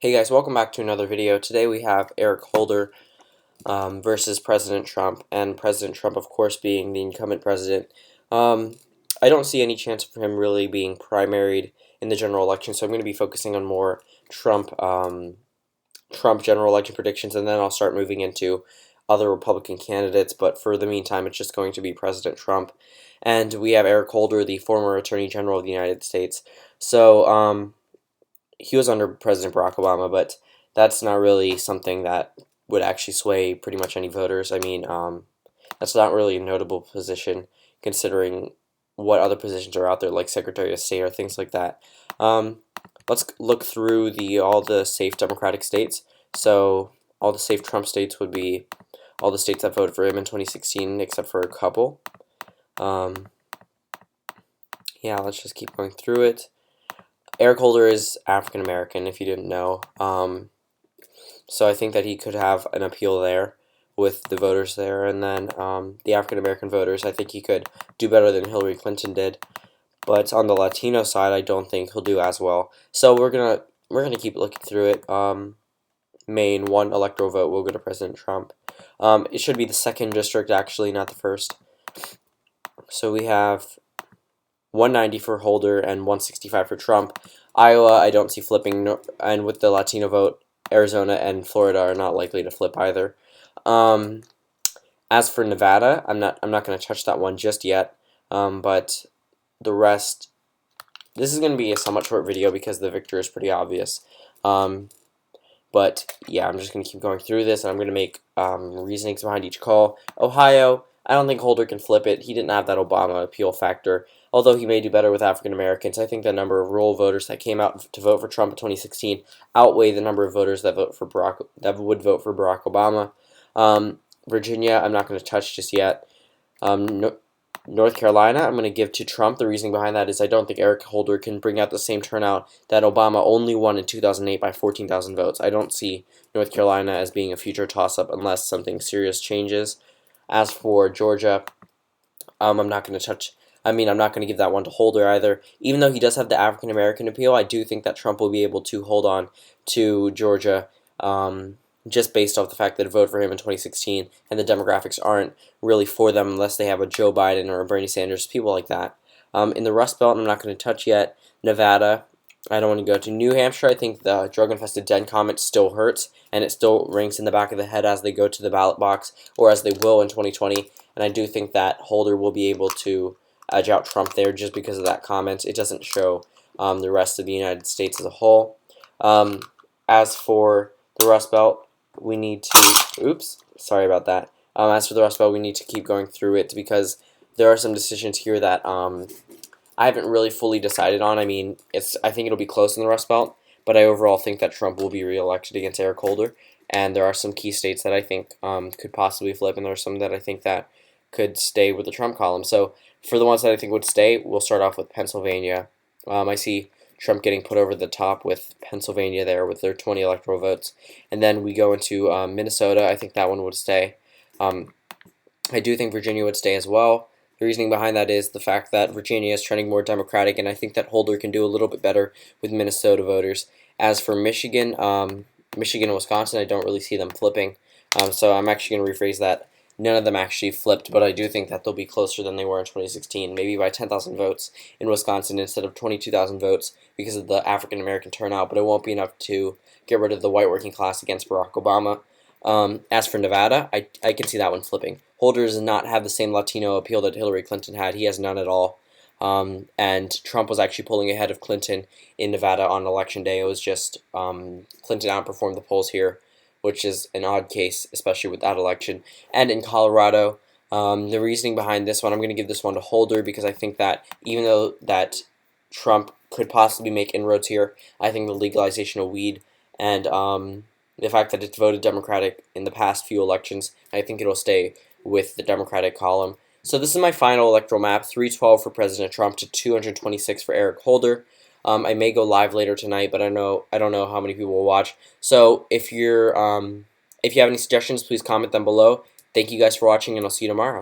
Hey guys, welcome back to another video. Today we have Eric Holder versus President Trump, and President Trump, of course, being the incumbent president. I don't see any chance for him really being primaried in the general election, so I'm going to be focusing on more Trump general election predictions, and then I'll start moving into other Republican candidates. But for the meantime, it's just going to be President Trump, and we have Eric Holder, the former Attorney General of the United States. So, he was under President Barack Obama, but that's not really something that would actually sway pretty much any voters. I mean, that's not really a notable position considering what other positions are out there, like Secretary of State or things like that. Let's look through all the safe Democratic states. So all the safe Trump states would be all the states that voted for him in 2016, except for a couple. Yeah, let's just keep going through it. Eric Holder is African American, if you didn't know. So I think that he could have an appeal there with the voters there, and then the African American voters, I think he could do better than Hillary Clinton did. But on the Latino side, I don't think he'll do as well. So we're gonna keep looking through it. Maine, one electoral vote will go to President Trump. It should be the second district, actually, not the first. So we have 190 for Holder and 165 for Trump. Iowa, I don't see flipping, and with the Latino vote, Arizona and Florida are not likely to flip either. As for Nevada, I'm not going to touch that one just yet. But the rest, this is going to be a somewhat short video because the victor is pretty obvious. But yeah, I'm just going to keep going through this, and I'm going to make reasonings behind each call. Ohio, I don't think Holder can flip it. He didn't have that Obama appeal factor. Although he may do better with African Americans, I think the number of rural voters that came out to vote for Trump in 2016 outweigh the number of voters that would vote for Barack Obama. Virginia, I'm not going to touch just yet. North Carolina, I'm going to give to Trump. The reasoning behind that is I don't think Eric Holder can bring out the same turnout that Obama only won in 2008 by 14,000 votes. I don't see North Carolina as being a future toss-up unless something serious changes. As for Georgia, I'm not going to give that one to Holder either. Even though he does have the African American appeal, I do think that Trump will be able to hold on to Georgia just based off the fact that it voted for him in 2016, and the demographics aren't really for them unless they have a Joe Biden or a Bernie Sanders, people like that. In the Rust Belt, I'm not going to touch yet. Nevada, I don't want to go to. New Hampshire, I think the drug-infested den comment still hurts, and it still rings in the back of the head as they go to the ballot box, or as they will in 2020, and I do think that Holder will be able to edge out Trump there just because of that comment. It doesn't show the rest of the United States as a whole. As for the Rust Belt, we need to, sorry about that. As for the Rust Belt, we need to keep going through it because there are some decisions here that I haven't really fully decided on. I mean, I think it'll be close in the Rust Belt, but I overall think that Trump will be reelected against Eric Holder, and there are some key states that I think could possibly flip, and there are some that I think that could stay with the Trump column. So for the ones that I think would stay, we'll start off with Pennsylvania. I see Trump getting put over the top with Pennsylvania there with their 20 electoral votes. And then we go into Minnesota. I think that one would stay. I do think Virginia would stay as well. The reasoning behind that is the fact that Virginia is trending more Democratic, and I think that Holder can do a little bit better with Minnesota voters. As for Michigan, Michigan and Wisconsin, I don't really see them flipping. So I'm actually going to rephrase that. None of them actually flipped, but I do think that they'll be closer than they were in 2016, maybe by 10,000 votes in Wisconsin instead of 22,000 votes because of the African American turnout, but it won't be enough to get rid of the white working class against Barack Obama. As for Nevada, I can see that one flipping. Holder does not have the same Latino appeal that Hillary Clinton had. He has none at all. And Trump was actually pulling ahead of Clinton in Nevada on Election Day. It was just Clinton outperformed the polls here, which is an odd case, especially with that election. And in Colorado, the reasoning behind this one, I'm going to give this one to Holder because I think that even though that Trump could possibly make inroads here, I think the legalization of weed and the fact that it's voted Democratic in the past few elections, I think it'll stay with the Democratic column. So this is my final electoral map, 312 for President Trump to 226 for Eric Holder. I may go live later tonight, but I don't know how many people will watch. So if you have any suggestions, please comment them below. Thank you guys for watching, and I'll see you tomorrow.